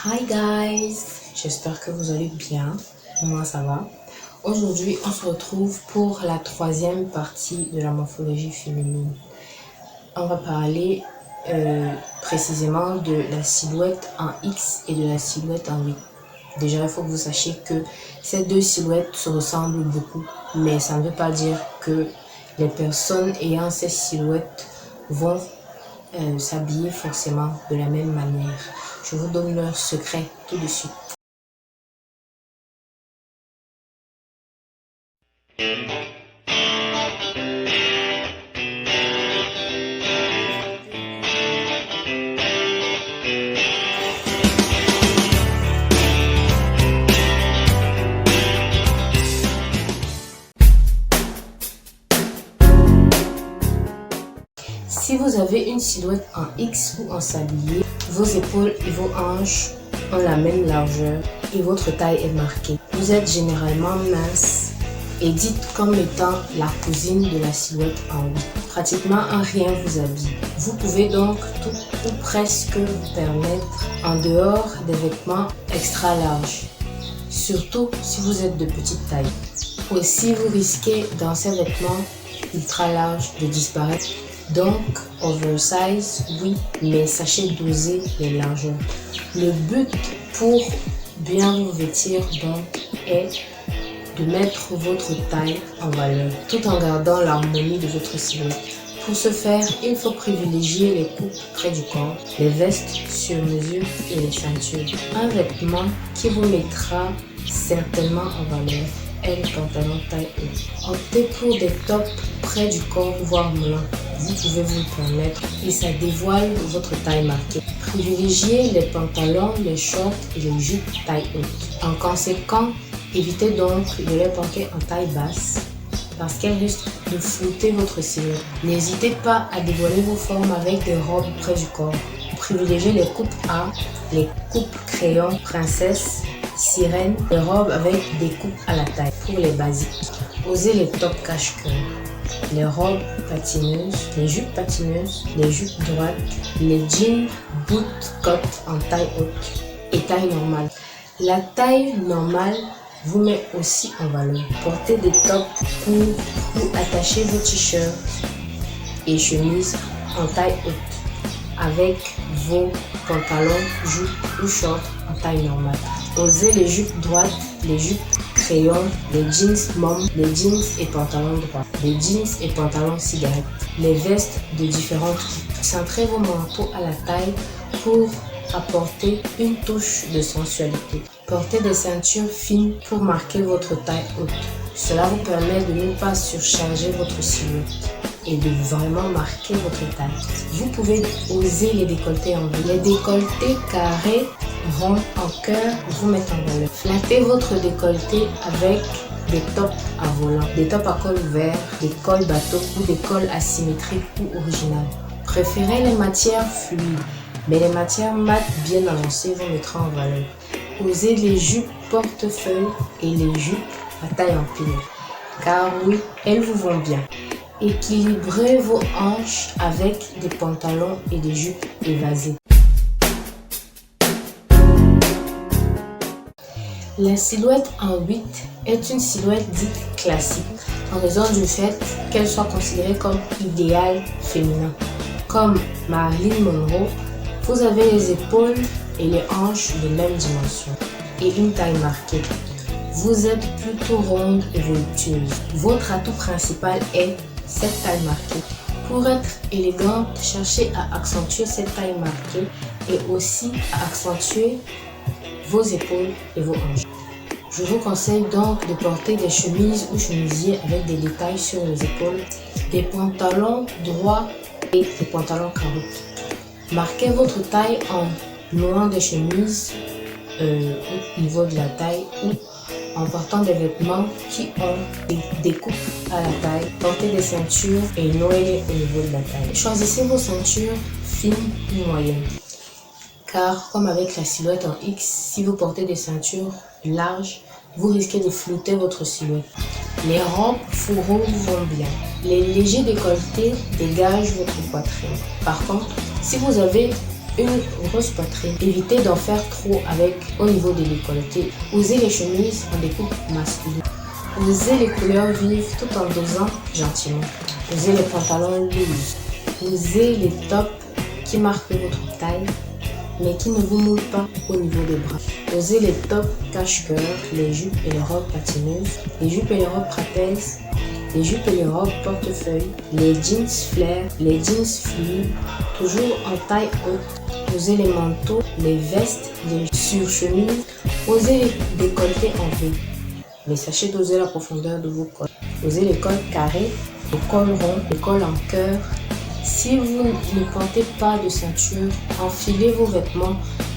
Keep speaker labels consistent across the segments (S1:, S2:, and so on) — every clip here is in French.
S1: Hi guys, j'espère que vous allez bien. Moi ça va. Aujourd'hui on se retrouve pour la troisième partie de la morphologie féminine. On va parler précisément de la silhouette en X et de la silhouette en Y. Déjà il faut que vous sachiez que ces deux silhouettes se ressemblent beaucoup, mais ça ne veut pas dire que les personnes ayant ces silhouettes vont s'habiller forcément de la même manière. Je vous donne leur secret tout de suite. Si vous avez une silhouette en X ou en sablier, vos épaules et vos hanches ont la même largeur et votre taille est marquée. Vous êtes généralement mince et dite comme étant la cousine de la silhouette en Y. Pratiquement un rien vous habille. Vous pouvez donc tout ou presque vous permettre en dehors des vêtements extra larges, surtout si vous êtes de petite taille. Aussi, vous risquez dans ces vêtements ultra larges de disparaître. Donc, oversize, oui, mais sachez doser les largeurs. Le but pour bien vous vêtir donc est de mettre votre taille en valeur tout en gardant l'harmonie de votre silhouette. Pour ce faire, il faut privilégier les coupes près du corps, les vestes sur mesure et les ceintures. Un vêtement qui vous mettra certainement en valeur est le pantalon taille haute. Optez pour des tops près du corps voire moulants. Vous pouvez vous le permettre et ça dévoile votre taille marquée. Privilégiez les pantalons, les shorts et les jupes taille haute. En conséquent, évitez donc de les porter en taille basse parce qu'elles risquent de flouter votre silhouette. N'hésitez pas à dévoiler vos formes avec des robes près du corps. Privilégiez les coupes A, les coupes crayon, princesse, sirène, les robes avec des coupes à la taille pour les basiques. Osez les tops cache-cœur, les robes patineuses, les jupes patineuses, les jupes droites, les jeans bootcut en taille haute et taille normale. La taille normale vous met aussi en valeur. Portez des tops courts ou attachez vos t-shirts et chemises en taille haute avec vos pantalons, jupes ou shorts en taille normale. Osez les jupes droites, les jupes crayon, les jeans mom, les jeans et pantalons droits, les jeans et pantalons cigarettes, les vestes de différentes coupes. Centrez vos manteaux à la taille pour apporter une touche de sensualité. Portez des ceintures fines pour marquer votre taille haute. Cela vous permet de ne pas surcharger votre silhouette et de vraiment marquer votre taille. Vous pouvez oser les décolletés en V. Les décolletés carrés, ronds, en cœur vous mettent en valeur. Flattez votre décolleté avec des tops à volant, des tops à col ouvert, des cols bateau ou des cols asymétriques ou originales. Préférez les matières fluides, mais les matières mat bien avancées vous mettront en valeur. Osez les jupes portefeuille et les jupes à taille en pile, car oui, elles vous vont bien. Équilibrez vos hanches avec des pantalons et des jupes évasées. La silhouette en 8 est une silhouette dite classique en raison du fait qu'elle soit considérée comme idéal féminin. Comme Marilyn Monroe, vous avez les épaules et les hanches de même dimension et une taille marquée. Vous êtes plutôt ronde et voluptueuse. Votre atout principal est cette taille marquée. Pour être élégante, cherchez à accentuer cette taille marquée et aussi à accentuer vos épaules et vos hanches. Je vous conseille donc de porter des chemises ou chemisiers avec des détails sur les épaules, des pantalons droits et des pantalons carreaux. Marquez votre taille en nouant des chemises au niveau de la taille ou en portant des vêtements qui ont des coupes à la taille. Portez des ceintures et nouez-les au niveau de la taille. Choisissez vos ceintures fines ou moyennes. Car comme avec la silhouette en X, si vous portez des ceintures larges, vous risquez de flouter votre silhouette. Les robes fourreaux vous vont bien. Les légers décolletés dégagent votre poitrine. Par contre, si vous avez une grosse poitrine. Évitez d'en faire trop au niveau des décolletés. Osez les chemises en découpe masculine. Osez les couleurs vives tout en dosant gentiment. Osez les pantalons loose. Osez les tops qui marquent votre taille mais qui ne vous moulent pas au niveau des bras. Osez les tops cache-cœur, les jupes et les robes patineuses, les jupes et les robes trapèzes, les jupes et les robes portefeuille, les jeans flair, les jeans fluides, toujours en taille haute. Osez les manteaux, les vestes, les surchemises. Osez les décolletés en V. Mais sachez doser la profondeur de vos cols. Osez les cols carrés, les cols ronds, les cols en cœur. Si vous ne portez pas de ceinture, enfilez vos vêtements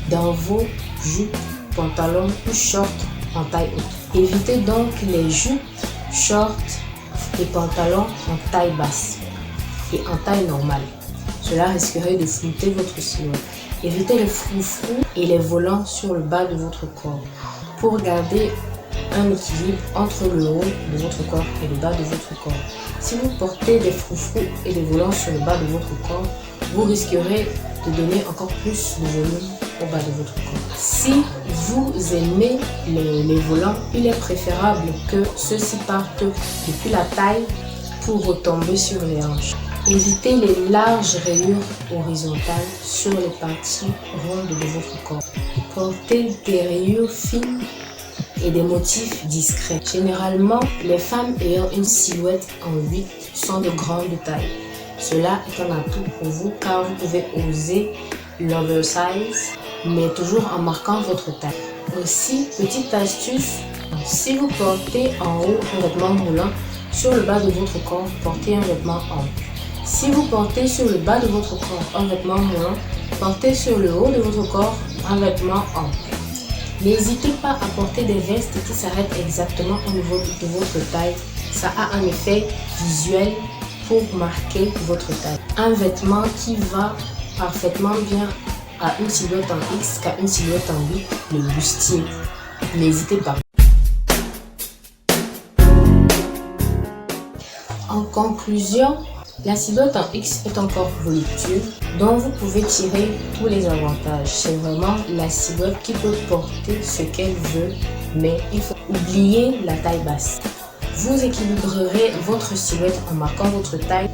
S1: dans vos jupes, pantalons ou shorts en taille haute. Évitez donc les jupes, shorts et pantalons en taille basse et en taille normale. Cela risquerait de flouter votre silhouette. Évitez les froufrous et les volants sur le bas de votre corps pour garder un équilibre entre le haut de votre corps et le bas de votre corps. Si vous portez des froufrous et des volants sur le bas de votre corps, vous risquerez de donner encore plus de volume au bas de votre corps. Si vous aimez les volants, il est préférable que ceux-ci partent depuis la taille pour retomber sur les hanches. Évitez les larges rayures horizontales sur les parties rondes de votre corps. Portez des rayures fines et des motifs discrets. Généralement, les femmes ayant une silhouette en 8 sont de grande taille. Cela est un atout pour vous car vous pouvez oser l'oversize, mais toujours en marquant votre taille. Aussi, petite astuce, si vous portez en haut un vêtement moulant, sur le bas de votre corps, portez un vêtement ample. Si vous portez sur le bas de votre corps un vêtement moulant, portez sur le haut de votre corps un vêtement ample. N'hésitez pas à porter des vestes qui s'arrêtent exactement au niveau de votre taille. Ça a un effet visuel pour marquer votre taille. Un vêtement qui va parfaitement bien à une silhouette en X qu'à une silhouette en 8, le bustier. N'hésitez pas. En conclusion, la silhouette en X est encore voluptueuse, dont vous pouvez tirer tous les avantages. C'est vraiment la silhouette qui peut porter ce qu'elle veut, mais il faut oublier la taille basse. Vous équilibrerez votre silhouette en marquant votre taille.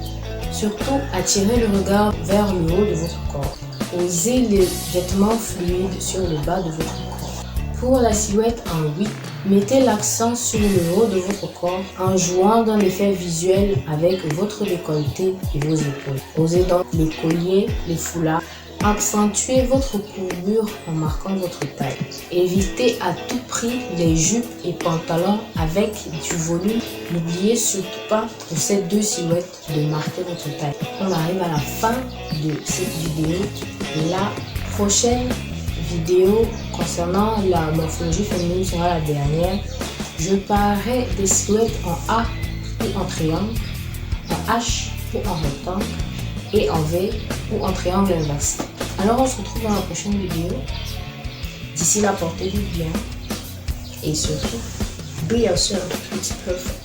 S1: Surtout, attirez le regard vers le haut de votre corps. Osez les vêtements fluides sur le bas de votre corps. Pour la silhouette en 8, mettez l'accent sur le haut de votre corps en jouant d'un effet visuel avec votre décolleté et vos épaules. Osez donc les colliers, les foulards. Accentuez votre courbure en marquant votre taille. Évitez à tout prix les jupes et pantalons avec du volume. N'oubliez surtout pas pour ces deux silhouettes de marquer votre taille. On arrive à la fin de cette vidéo. La prochaine vidéo concernant la morphologie féminine sera la dernière. Je parlerai des silhouettes en A ou en triangle, en H ou en rectangle et en V ou en triangle inversé. Alors on se retrouve dans la prochaine vidéo. D'ici là, portez-vous bien et surtout, be yourself, it's perfect.